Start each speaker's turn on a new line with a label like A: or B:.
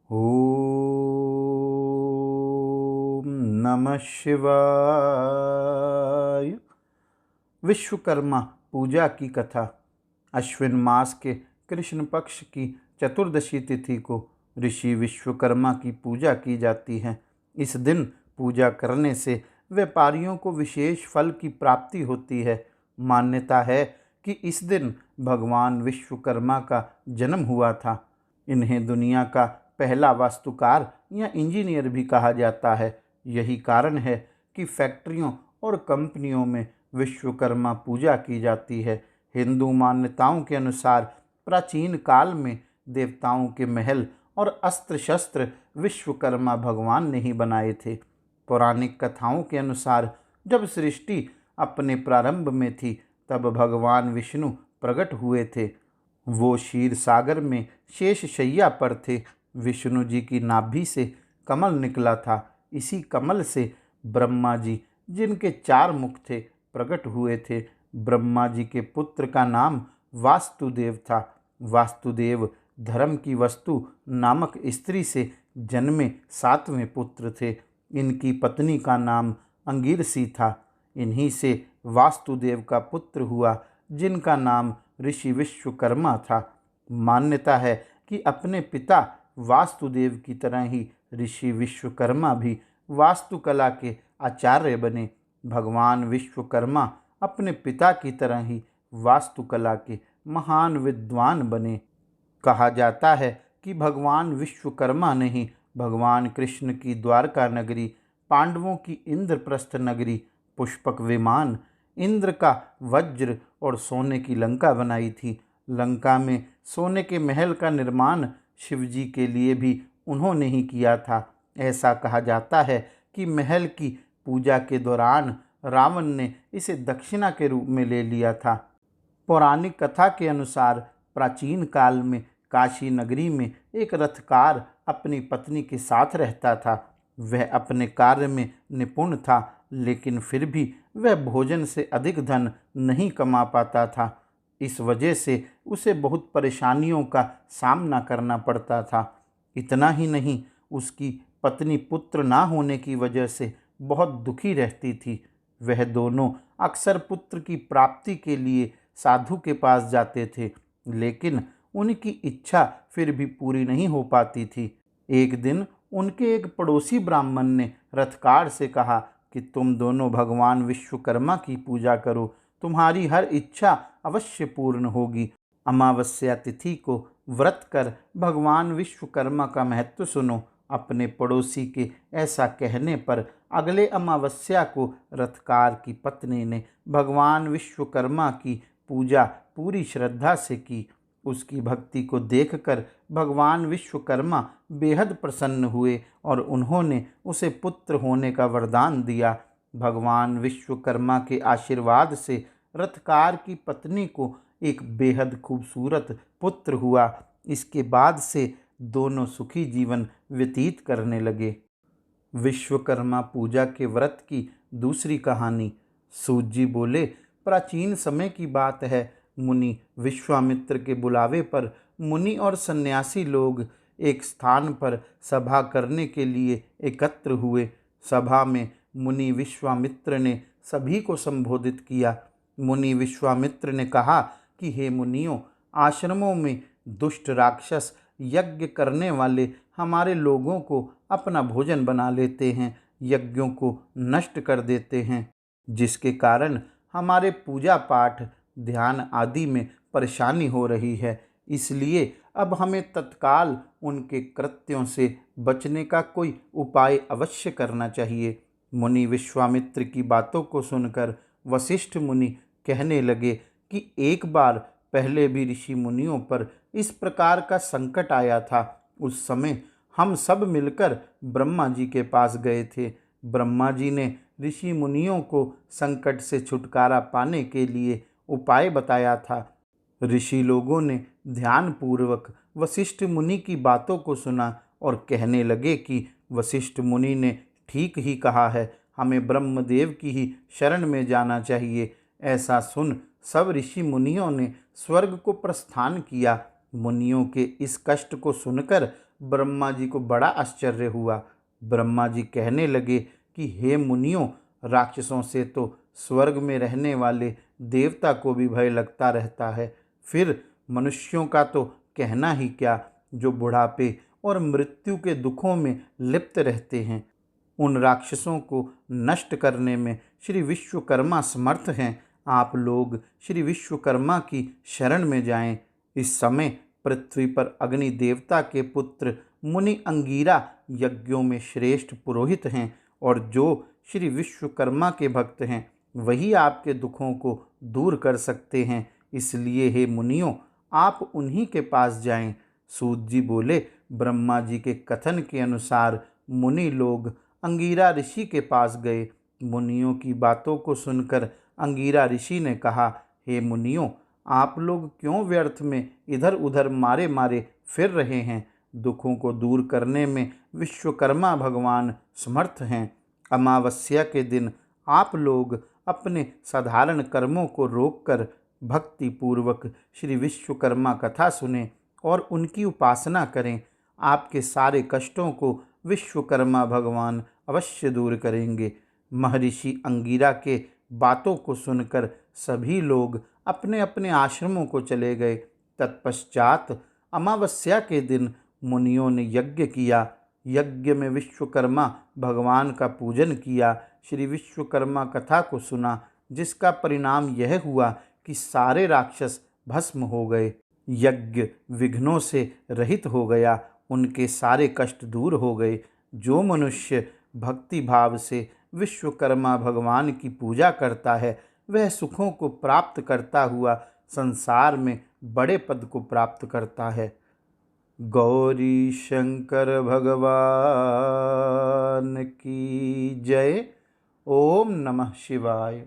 A: ओम नमः शिवाय। विश्वकर्मा पूजा की कथा। अश्विन मास के कृष्ण पक्ष की चतुर्दशी तिथि को ऋषि विश्वकर्मा की पूजा की जाती है। इस दिन पूजा करने से व्यापारियों को विशेष फल की प्राप्ति होती है। मान्यता है कि इस दिन भगवान विश्वकर्मा का जन्म हुआ था। इन्हें दुनिया का पहला वास्तुकार या इंजीनियर भी कहा जाता है। यही कारण है कि फैक्ट्रियों और कंपनियों में विश्वकर्मा पूजा की जाती है। हिंदू मान्यताओं के अनुसार प्राचीन काल में देवताओं के महल और अस्त्र शस्त्र विश्वकर्मा भगवान ने ही बनाए थे। पौराणिक कथाओं के अनुसार जब सृष्टि अपने प्रारंभ में थी तब भगवान विष्णु प्रकट हुए थे। वो क्षीर सागर में शेष शैया पर थे। विष्णु जी की नाभि से कमल निकला था। इसी कमल से ब्रह्मा जी, जिनके 4 मुख थे, प्रकट हुए थे। ब्रह्मा जी के पुत्र का नाम वास्तुदेव था। वास्तुदेव धर्म की वस्तु नामक स्त्री से जन्मे 7वें पुत्र थे। इनकी पत्नी का नाम अंगिरसी था। इन्हीं से वास्तुदेव का पुत्र हुआ, जिनका नाम ऋषि विश्वकर्मा था। मान्यता है कि अपने पिता वास्तुदेव की तरह ही ऋषि विश्वकर्मा भी वास्तुकला के आचार्य बने। भगवान विश्वकर्मा अपने पिता की तरह ही वास्तुकला के महान विद्वान बने। कहा जाता है कि भगवान विश्वकर्मा ने ही भगवान कृष्ण की द्वारका नगरी, पांडवों की इंद्रप्रस्थ नगरी, पुष्पक विमान, इंद्र का वज्र और सोने की लंका बनाई थी। लंका में सोने के महल का निर्माण शिवजी के लिए भी उन्होंने ही किया था। ऐसा कहा जाता है कि महल की पूजा के दौरान रावण ने इसे दक्षिणा के रूप में ले लिया था। पौराणिक कथा के अनुसार प्राचीन काल में काशी नगरी में एक रथकार अपनी पत्नी के साथ रहता था। वह अपने कार्य में निपुण था, लेकिन फिर भी वह भोजन से अधिक धन नहीं कमा पाता था। इस वजह से उसे बहुत परेशानियों का सामना करना पड़ता था। इतना ही नहीं, उसकी पत्नी पुत्र ना होने की वजह से बहुत दुखी रहती थी। वह दोनों अक्सर पुत्र की प्राप्ति के लिए साधु के पास जाते थे, लेकिन उनकी इच्छा फिर भी पूरी नहीं हो पाती थी। एक दिन उनके एक पड़ोसी ब्राह्मण ने रथकार से कहा कि तुम दोनों भगवान विश्वकर्मा की पूजा करो, तुम्हारी हर इच्छा अवश्य पूर्ण होगी। अमावस्या तिथि को व्रत कर भगवान विश्वकर्मा का महत्व सुनो। अपने पड़ोसी के ऐसा कहने पर अगले अमावस्या को रथकार की पत्नी ने भगवान विश्वकर्मा की पूजा पूरी श्रद्धा से की। उसकी भक्ति को देखकर भगवान विश्वकर्मा बेहद प्रसन्न हुए और उन्होंने उसे पुत्र होने का वरदान दिया। भगवान विश्वकर्मा के आशीर्वाद से रथकार की पत्नी को एक बेहद खूबसूरत पुत्र हुआ। इसके बाद से दोनों सुखी जीवन व्यतीत करने लगे। विश्वकर्मा पूजा के व्रत की दूसरी कहानी। सूत जी बोले, प्राचीन समय की बात है। मुनि विश्वामित्र के बुलावे पर मुनि और सन्यासी लोग एक स्थान पर सभा करने के लिए एकत्र हुए। सभा में मुनि विश्वामित्र ने सभी को संबोधित किया। मुनि विश्वामित्र ने कहा कि हे मुनियों, आश्रमों में दुष्ट राक्षस यज्ञ करने वाले हमारे लोगों को अपना भोजन बना लेते हैं, यज्ञों को नष्ट कर देते हैं, जिसके कारण हमारे पूजा पाठ, ध्यान आदि में परेशानी हो रही है। इसलिए अब हमें तत्काल उनके कृत्यों से बचने का कोई उपाय अवश्य करना चाहिए। मुनि विश्वामित्र की बातों को सुनकर वशिष्ठ मुनि कहने लगे कि एक बार पहले भी ऋषि मुनियों पर इस प्रकार का संकट आया था। उस समय हम सब मिलकर ब्रह्मा जी के पास गए थे। ब्रह्मा जी ने ऋषि मुनियों को संकट से छुटकारा पाने के लिए उपाय बताया था। ऋषि लोगों ने ध्यानपूर्वक वशिष्ठ मुनि की बातों को सुना और कहने लगे कि वशिष्ठ मुनि ने ठीक ही कहा है, हमें ब्रह्मदेव की ही शरण में जाना चाहिए। ऐसा सुन सब ऋषि मुनियों ने स्वर्ग को प्रस्थान किया। मुनियों के इस कष्ट को सुनकर ब्रह्मा जी को बड़ा आश्चर्य हुआ। ब्रह्मा जी कहने लगे कि हे मुनियों, राक्षसों से तो स्वर्ग में रहने वाले देवता को भी भय लगता रहता है, फिर मनुष्यों का तो कहना ही क्या, जो बुढ़ापे और मृत्यु के दुखों में लिप्त रहते हैं। उन राक्षसों को नष्ट करने में श्री विश्वकर्मा समर्थ हैं। आप लोग श्री विश्वकर्मा की शरण में जाएं। इस समय पृथ्वी पर अग्नि देवता के पुत्र मुनि अंगीरा यज्ञों में श्रेष्ठ पुरोहित हैं, और जो श्री विश्वकर्मा के भक्त हैं वही आपके दुखों को दूर कर सकते हैं। इसलिए हे मुनियों, आप उन्हीं के पास जाएं। सूत जी बोले, ब्रह्मा जी के कथन के अनुसार मुनि लोग अंगीरा ऋषि के पास गए। मुनियों की बातों को सुनकर अंगीरा ऋषि ने कहा, हे मुनियों, आप लोग क्यों व्यर्थ में इधर उधर मारे मारे फिर रहे हैं। दुखों को दूर करने में विश्वकर्मा भगवान समर्थ हैं। अमावस्या के दिन आप लोग अपने साधारण कर्मों को रोककर भक्ति पूर्वक श्री विश्वकर्मा कथा सुने और उनकी उपासना करें। आपके सारे कष्टों को विश्वकर्मा भगवान अवश्य दूर करेंगे। महर्षि अंगीरा के बातों को सुनकर सभी लोग अपने अपने आश्रमों को चले गए। तत्पश्चात अमावस्या के दिन मुनियों ने यज्ञ किया। यज्ञ में विश्वकर्मा भगवान का पूजन किया, श्री विश्वकर्मा कथा को सुना, जिसका परिणाम यह हुआ कि सारे राक्षस भस्म हो गए। यज्ञ विघ्नों से रहित हो गया, उनके सारे कष्ट दूर हो गए। जो मनुष्य भक्ति भाव से विश्वकर्मा भगवान की पूजा करता है वह सुखों को प्राप्त करता हुआ संसार में बड़े पद को प्राप्त करता है। गौरी शंकर भगवान की जय। ओम नमः शिवाय।